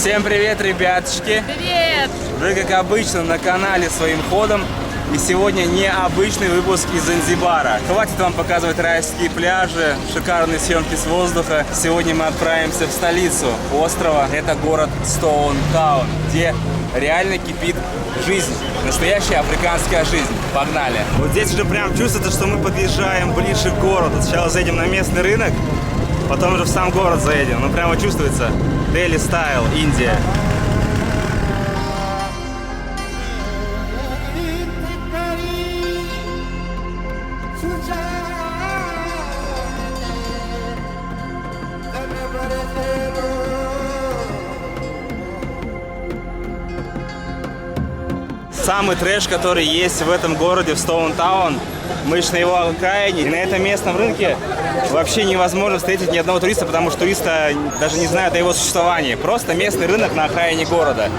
Всем привет, ребяточки! Привет! Вы, как обычно, на канале Своим ходом. И сегодня необычный выпуск из Занзибара. Хватит вам показывать райские пляжи, шикарные съемки с воздуха. Сегодня мы отправимся в столицу острова. Это город Стоунтаун, где реально кипит жизнь. Настоящая африканская жизнь. Погнали! Вот здесь уже прям чувствуется, что мы подъезжаем ближе к городу. Сначала заедем на местный рынок, потом уже в сам город заедем. Ну прямо чувствуется Дели стайл, Индия. Самый трэш, который есть в этом городе, в Стоунтаун. Мы же на его окраине. И на этом местном рынке вообще невозможно встретить ни одного туриста, потому что туристы даже не знают о его существовании. Просто местный рынок на окраине города.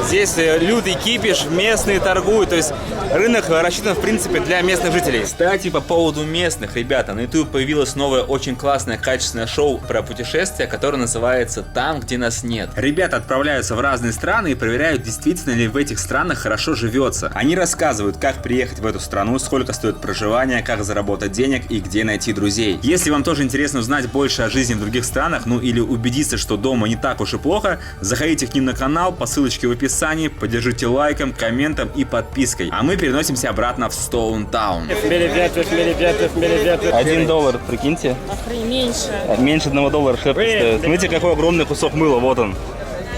Здесь лютый кипиш, местные торгуют. То есть рынок рассчитан, в принципе, для местных жителей. Кстати, по поводу местных, ребята, на YouTube появилось новое очень классное, качественное шоу про путешествия, которое называется «Там, где нас нет». Ребята отправляются в разные страны и проверяют, действительно ли в этих странах хорошо живется. Они рассказывают, как приехать в эту страну, сколько стоит проживание, как заработать денег и где найти друзей. Если вам тоже интересно узнать больше о жизни в других странах, ну или убедиться, что дома не так уж и плохо, заходите к ним на канал по ссылочке в описании, поддержите лайком, комментом и подпиской. А мы переносимся обратно в Стоунтаун. $1, прикиньте. Меньше. Меньше $1 шляпа стоит. Смотрите, какой огромный кусок мыла, вот он.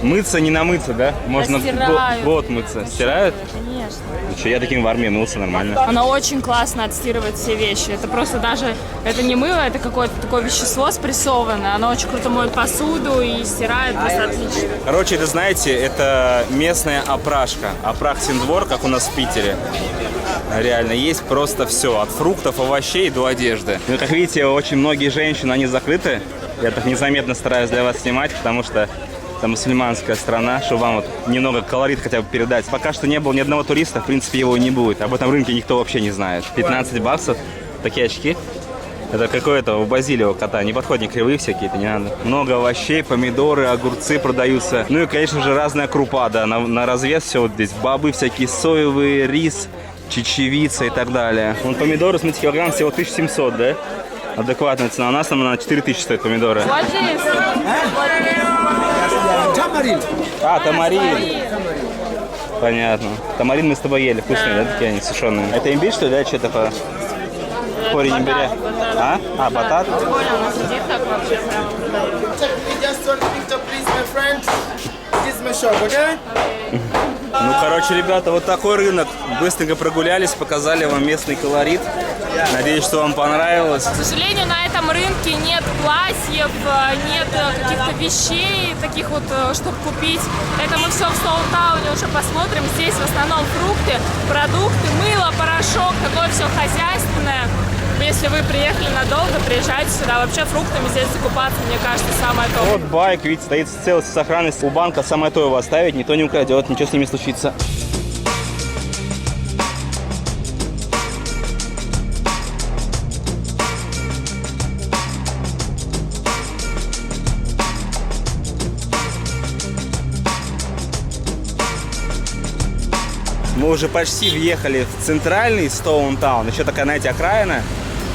Мыться не намыться, да? Можно год мыться. Стирают? Конечно. Ну что, я таким в армии мылся нормально. Оно очень классно отстирывает все вещи. Это просто даже, это не мыло, это какое-то такое вещество спрессованное. Оно очень круто моет посуду и стирает просто отлично. Короче, это, знаете, это местная опрашка. Апраксин-двор, как у нас в Питере. Реально, есть просто все. От фруктов, овощей до одежды. Ну, как видите, очень многие женщины, они закрыты. Я так незаметно стараюсь для вас снимать, потому что это мусульманская страна, чтобы вам вот немного колорит хотя бы передать. Пока что не было ни одного туриста, в принципе, его и не будет. Об этом рынке никто вообще не знает. $15, такие очки. Это какое-то у Базилио кота, не подходят кривые всякие, это не надо. Много овощей, помидоры, огурцы продаются. Ну и, конечно же, разная крупа, да, на развес все вот здесь. Бобы всякие соевые, рис, чечевица и так далее. Вон помидоры, смотрите, килограмм всего 1700, да? Адекватная цена. У нас там на 4000 стоит помидоры. А, тамарин. Понятно. Тамарин мы с тобой ели. Вкусные, да, такие они, сушеные. Это имбирь, что ли, да? Что-то по корень имбиря. А? А, батат? Понял, он сидит так вообще прямо. Ну, короче, ребята, вот такой рынок. Быстренько прогулялись, показали вам местный колорит. Надеюсь, что вам понравилось. К сожалению, на этом рынке нет платьев, нет каких-то вещей, таких вот, чтобы купить. Это мы все в Стоунтауне уже посмотрим. Здесь в основном фрукты, продукты, мыло, порошок, такое все хозяйственное. Если вы приехали надолго, приезжайте сюда. Вообще фруктами здесь закупаться, мне кажется, самое то. Вот байк, видите, стоит в целости, сохранности. У банка самое то его оставить, никто не украдет, ничего с ними случится. Мы уже почти въехали в центральный Стоунтаун, еще такая, знаете, окраина.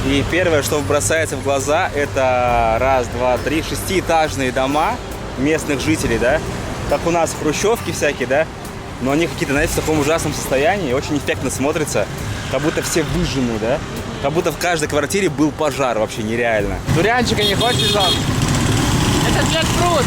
И первое, что бросается в глаза, это раз, два, три, шестиэтажные дома местных жителей, да. Как у нас хрущевки всякие, да. Но они какие-то, знаете, в таком ужасном состоянии, очень эффектно смотрятся. Как будто все выжжены, да. Как будто в каждой квартире был пожар, вообще нереально. Дурянчика не хочешь, Жан? Это джекфрут.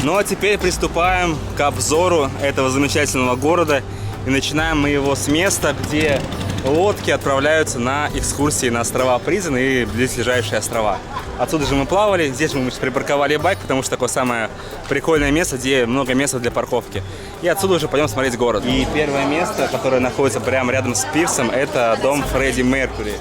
Ну а теперь приступаем к обзору этого замечательного города. И начинаем мы его с места, где лодки отправляются на экскурсии на острова Призен и близлежащие острова. Отсюда же мы плавали, здесь мы припарковали байк, потому что такое самое прикольное место, где много места для парковки. И отсюда уже пойдем смотреть город. И первое место, которое находится прямо рядом с пирсом, это дом Фредди Меркьюри.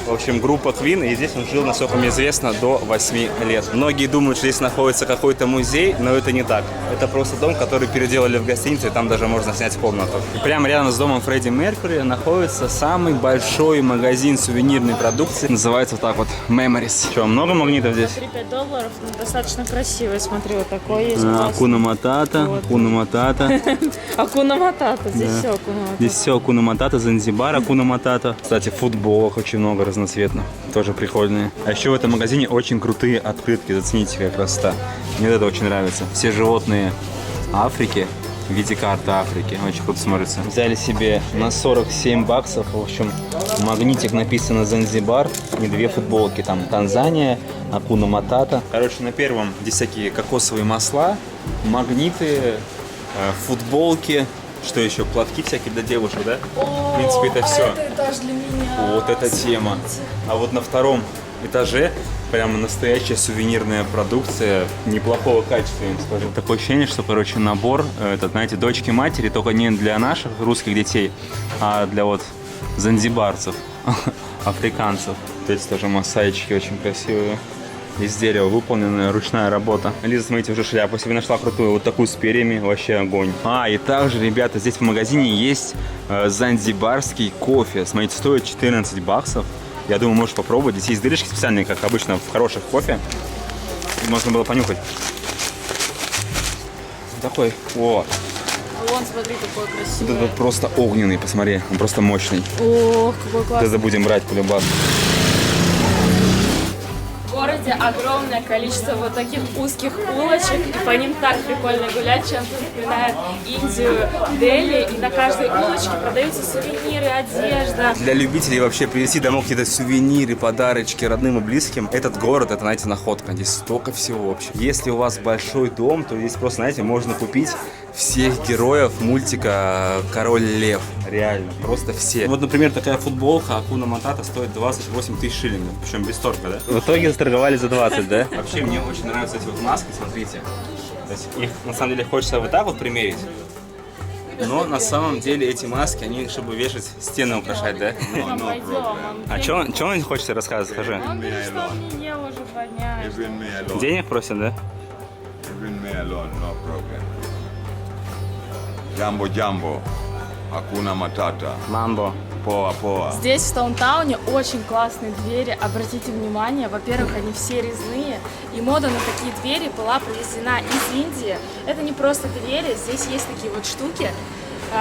В общем, группа Queen, и здесь он жил, насколько мне известно, до 8 лет. Многие думают, что здесь находится какой-то музей, но это не так. Это просто дом, который переделали в гостиницу, и там даже можно снять комнату. И прямо рядом с домом Фредди Меркьюри находится самый большой магазин сувенирной продукции. Называется вот так вот Memories. Что, много магнитов здесь? $3-5, но достаточно красивый, смотри, вот такой есть. Акуна Матата, Вот. Акуна Матата. Акуна Матата, здесь Да. все Акуна Матата. Здесь все Акуна Матата, Занзибар Акуна Матата. Кстати, футболок очень много разноцветных, тоже прикольные. А еще в этом магазине очень крутые открытки, зацените, какая красота. Мне это очень нравится. Все животные Африки в виде карты Африки, очень круто смотрится. Взяли себе на 47 баксов, в общем, магнитик написано Занзибар и 2 футболки, там Танзания, Акуна Матата. Короче, на первом здесь всякие кокосовые масла, магниты, футболки. Что еще? Платки всякие для девушек, да? В принципе, это все. Это этаж для меня. Вот эта тема. А вот на втором этаже прямо настоящая сувенирная продукция неплохого качества, я вам скажу. Такое ощущение, что, короче, набор, этот, знаете, дочки-матери, только не для наших русских детей, а для вот занзибарцев, африканцев. Здесь тоже массажечки очень красивые. Из дерева выполненная ручная работа. Лиза, смотрите, уже шляпу себе нашла крутую, вот такую с перьями, вообще огонь. И также, ребята, здесь в магазине есть занзибарский кофе. Смотрите, стоит 14 баксов. Я думаю, можешь попробовать. Здесь есть дырочки специальные, как обычно в хороших кофе. И можно было понюхать. Такой, вот. Вон, смотри, какой красивый. Это просто огненный, посмотри, он просто мощный. Ох, какой классный. Это будем брать по-любому. В городе огромное количество вот таких узких улочек, и по ним так прикольно гулять, чем-то напоминает Индию, Дели, и на каждой улочке продаются сувениры, одежда. Для любителей вообще привезти домой какие-то сувениры, подарочки родным и близким, этот город, это, знаете, находка. Здесь столько всего вообще. Если у вас большой дом, то здесь просто, знаете, можно купить всех героев мультика «Король Лев». Реально, просто все. Вот, например, такая футболка Акуна Матата стоит 28 тысяч шиллингов, причем без торга, да? В итоге заторговали за 20, да? Вообще, мне очень нравятся эти вот маски, смотрите. То есть их, на самом деле, хочется вот так вот примерить. Но на самом деле эти маски, они чтобы вешать, стены украшать, да? А что он хочет рассказывать, скажи? Он говорит, что он не ел уже 2 дня. Leave me alone. Денег просят, да? Leave me alone, no problem. Jambo Jambo. Hakuna Matata. Мамбо. Poa Poa. Здесь, в Таунтауне, очень классные двери. Обратите внимание, во-первых, они все резные. И мода на такие двери была привезена из Индии. Это не просто двери, здесь есть такие вот штуки,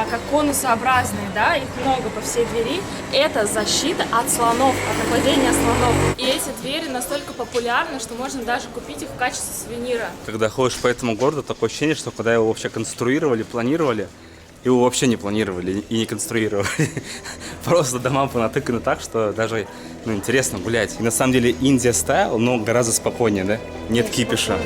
как конусообразные, да, их много по всей двери. Это защита от слонов, от нападения слонов. И эти двери настолько популярны, что можно даже купить их в качестве сувенира. Когда ходишь по этому городу, такое ощущение, что когда его вообще конструировали, планировали, его вообще не планировали и не конструировали. Просто дома понатыканы так, что даже интересно гулять. И на самом деле Индия стайл, но гораздо спокойнее, да? Нет кипиша.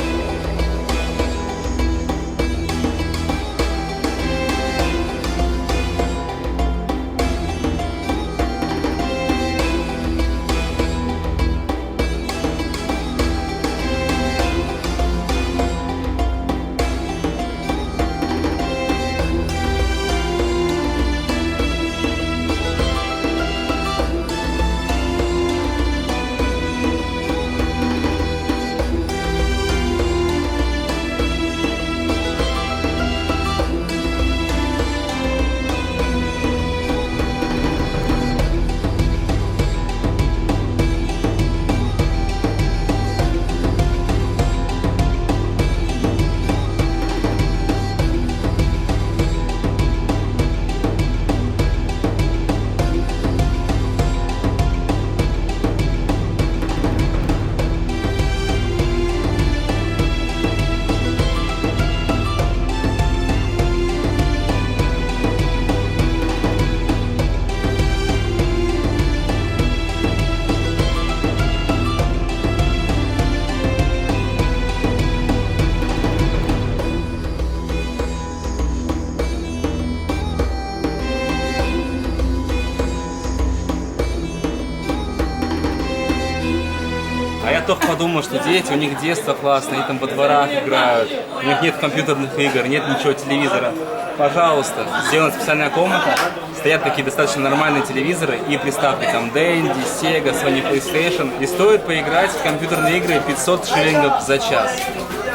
А я только подумал, что дети, у них детство классное, они там во дворах играют, у них нет компьютерных игр, нет ничего, телевизора. Пожалуйста, сделана специальная комната. Стоят такие достаточно нормальные телевизоры и приставки там Dendy, Sega, Sony PlayStation. И стоит поиграть в компьютерные игры 500 шиллингов за час.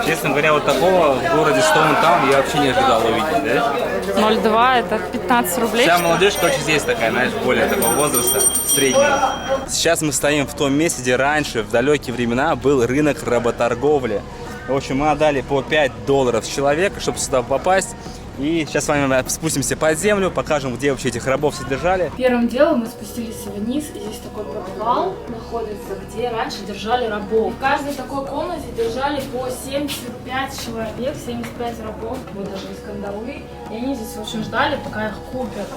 Честно говоря, вот такого в городе Стоунтаун я вообще не ожидал увидеть, да? 0,2 это 15 рублей. Вся молодежь, короче, здесь такая, знаешь, более такого возраста, среднего. Сейчас мы стоим в том месте, где раньше, в далекие времена, был рынок работорговли. В общем, мы отдали по $5 с человека, чтобы сюда попасть. И сейчас с вами спустимся под землю, покажем, где вообще этих рабов содержали. Первым делом мы спустились вниз, и здесь такой подвал находится, где раньше держали рабов. В каждой такой комнате держали по 75 человек, 75 рабов, вот даже из кандалы. И они здесь, в общем, ждали, пока их купят.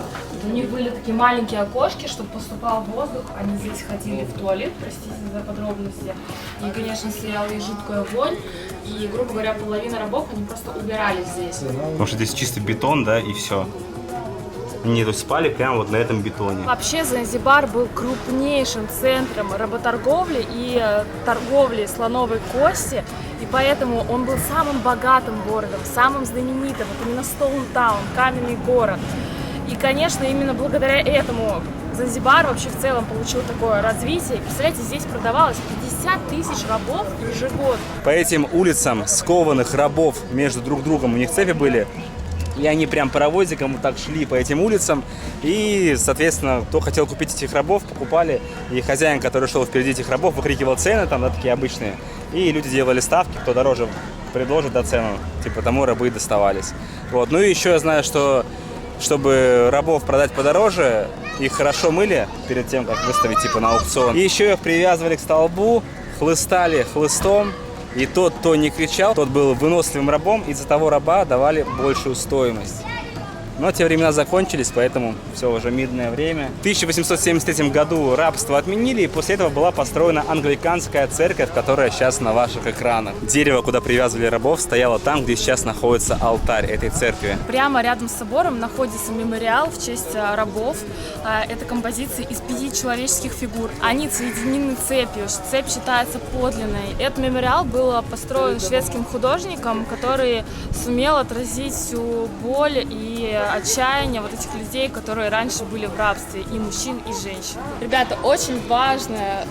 У них были такие маленькие окошки, чтобы поступал воздух. Они здесь ходили в туалет, простите за подробности. И, конечно, стояла и жуткая вонь. И, грубо говоря, половина рабов, они просто убирали здесь. Потому что здесь чисто бетон, да, и все. Они тут спали прямо вот на этом бетоне. Вообще Занзибар был крупнейшим центром работорговли и торговли слоновой кости, и поэтому он был самым богатым городом, самым знаменитым. Вот именно Стоунтаун, каменный город. И, конечно, именно благодаря этому Занзибар вообще в целом получил такое развитие. Представляете, здесь продавалось 50 тысяч рабов ежегодно. По этим улицам скованных рабов между друг другом у них цепи были. И они прям паровозиком вот так шли по этим улицам. И, соответственно, кто хотел купить этих рабов, покупали. И хозяин, который шел впереди этих рабов, выкрикивал цены, там, да, такие обычные. И люди делали ставки, кто дороже предложит до цену. Типа тому рабы доставались. Вот. Ну и еще я знаю, что чтобы рабов продать подороже, их хорошо мыли перед тем, как выставить типа на аукцион. И еще их привязывали к столбу, хлыстали хлыстом. И тот, кто не кричал, тот был выносливым рабом, и за того раба давали большую стоимость. Но те времена закончились, поэтому все уже мирное время. В 1873 году рабство отменили, и после этого была построена англиканская церковь, которая сейчас на ваших экранах. Дерево, куда привязывали рабов, стояло там, где сейчас находится алтарь этой церкви. Прямо рядом с собором находится мемориал в честь рабов. Это композиции из 5 человеческих фигур. Они соединены цепью. Цепь считается подлинной. Этот мемориал был построен шведским художником, который сумел отразить всю боль и отчаяние вот этих людей, которые раньше были в рабстве, и мужчин, и женщин. Ребята, очень важная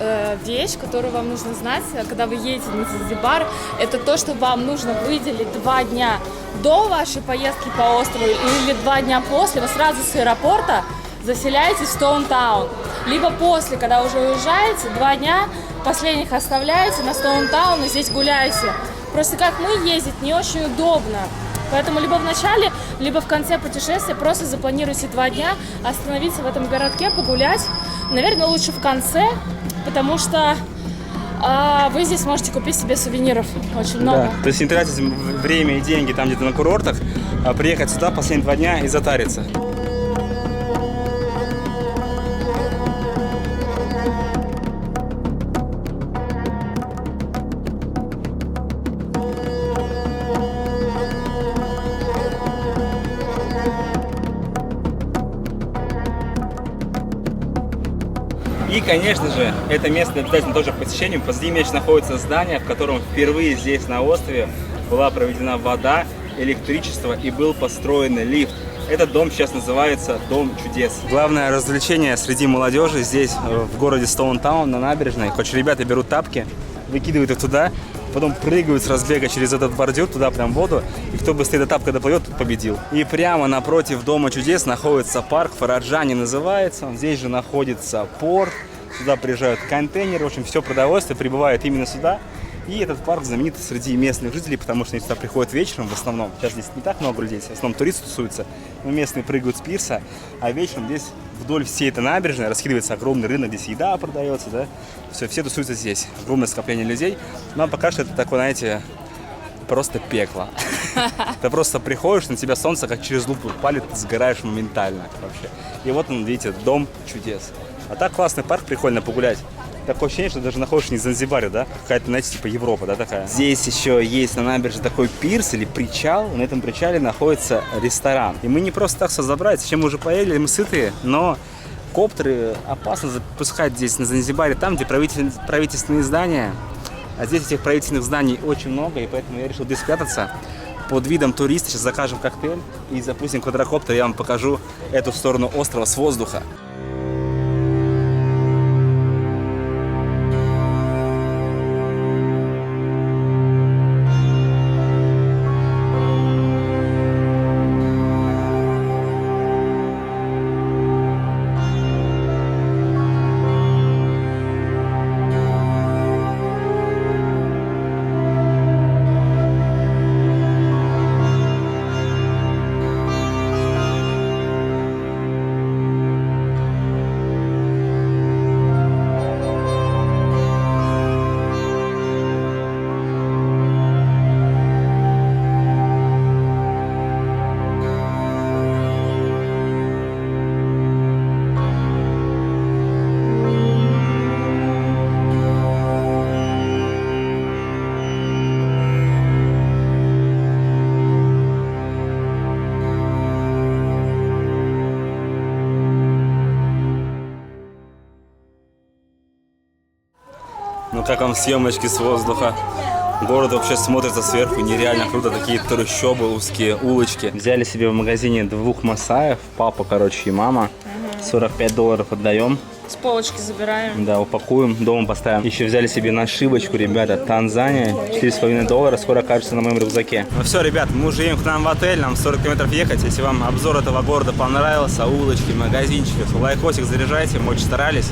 вещь, которую вам нужно знать, когда вы едете на Занзибар, это то, что вам нужно выделить 2 дня до вашей поездки по острову или 2 дня после. Вы сразу с аэропорта заселяетесь в Стоунтаун. Либо после, когда уже уезжаете, 2 дня последних оставляете на Стоунтаун и здесь гуляете. Просто как мы ездить не очень удобно. Поэтому либо в начале, либо в конце путешествия просто запланируйте 2 дня, остановиться в этом городке, погулять. Наверное, лучше в конце, потому что вы здесь можете купить себе сувениров очень много. Да. То есть не тратить время и деньги там где-то на курортах, а приехать сюда последние 2 дня и затариться. И, конечно же, это место обязательно тоже к посещению. Позади меня сейчас находится здание, в котором впервые здесь на острове была проведена вода, электричество и был построен лифт. Этот дом сейчас называется Дом чудес. Главное развлечение среди молодежи здесь, в городе Стоунтаун, на набережной. Хоть ребята берут тапки, выкидывают их туда, потом прыгают с разбега через этот бордюр, туда прям в воду, и кто быстрее до тапка доплывет, тот победил. И прямо напротив Дома чудес находится парк, Фараджани называется, здесь же находится порт, сюда приезжают контейнеры, в общем, все продовольствие прибывает именно сюда. И этот парк знаменит среди местных жителей, потому что они сюда приходят вечером в основном. Сейчас здесь не так много людей, в основном туристы тусуются, но местные прыгают с пирса, а вечером здесь вдоль всей этой набережной раскидывается огромный рынок, здесь еда продается, да, все тусуются здесь, огромное скопление людей. Но пока что это такое, знаете, просто пекло. Ты просто приходишь, на тебя солнце как через лупу палит, ты сгораешь моментально вообще. И вот он, видите, Дом чудес. А так классный парк, прикольно погулять. Такое ощущение, что даже находишься не в Занзибаре, да? Какая-то, знаете, типа Европа, да, такая. Здесь еще есть на набережной такой пирс или причал. На этом причале находится ресторан. И мы не просто так забрать, чем мы уже поели, мы сытые, но коптеры опасно запускать здесь на Занзибаре, там, где правительственные здания. А здесь этих правительственных зданий очень много, и поэтому я решил здесь спрятаться. под видом туриста сейчас закажем коктейль и запустим квадрокоптер. Я вам покажу эту сторону острова с воздуха. Ну как вам съемочки с воздуха? Город вообще смотрится сверху нереально круто. Такие трущобы, узкие улочки. Взяли себе в магазине двух масаев. Папа, короче, и мама. $45 отдаем. С полочки забираем. Да, упакуем, дома поставим. Еще взяли себе нашивочку, ребята. Танзания. $4,5. Скоро окажется на моем рюкзаке. Ну все, ребят, мы уже едем к нам в отель. Нам 40 километров ехать. Если вам обзор этого города понравился, улочки, магазинчики, лайкосик заряжайте. Мы очень старались.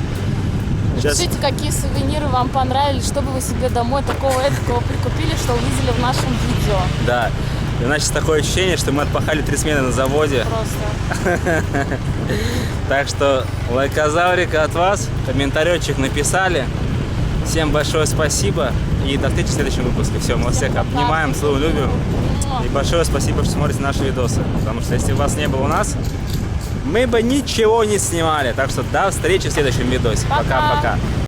Сейчас... Пишите, какие сувениры вам понравились, что бы вы себе домой такого эдакого прикупили, что увидели в нашем видео. Да. И у нас сейчас такое ощущение, что мы отпахали 3 смены на заводе. Просто. Так что лайкозаврика от вас, комментарийчик написали. Всем большое спасибо и до встречи в следующем выпуске. Все, мы всех обнимаем, целуем, любим. И большое спасибо, что смотрите наши видосы. Потому что если вас не было у нас, мы бы ничего не снимали. Так что до встречи в следующем видосе. Пока-пока.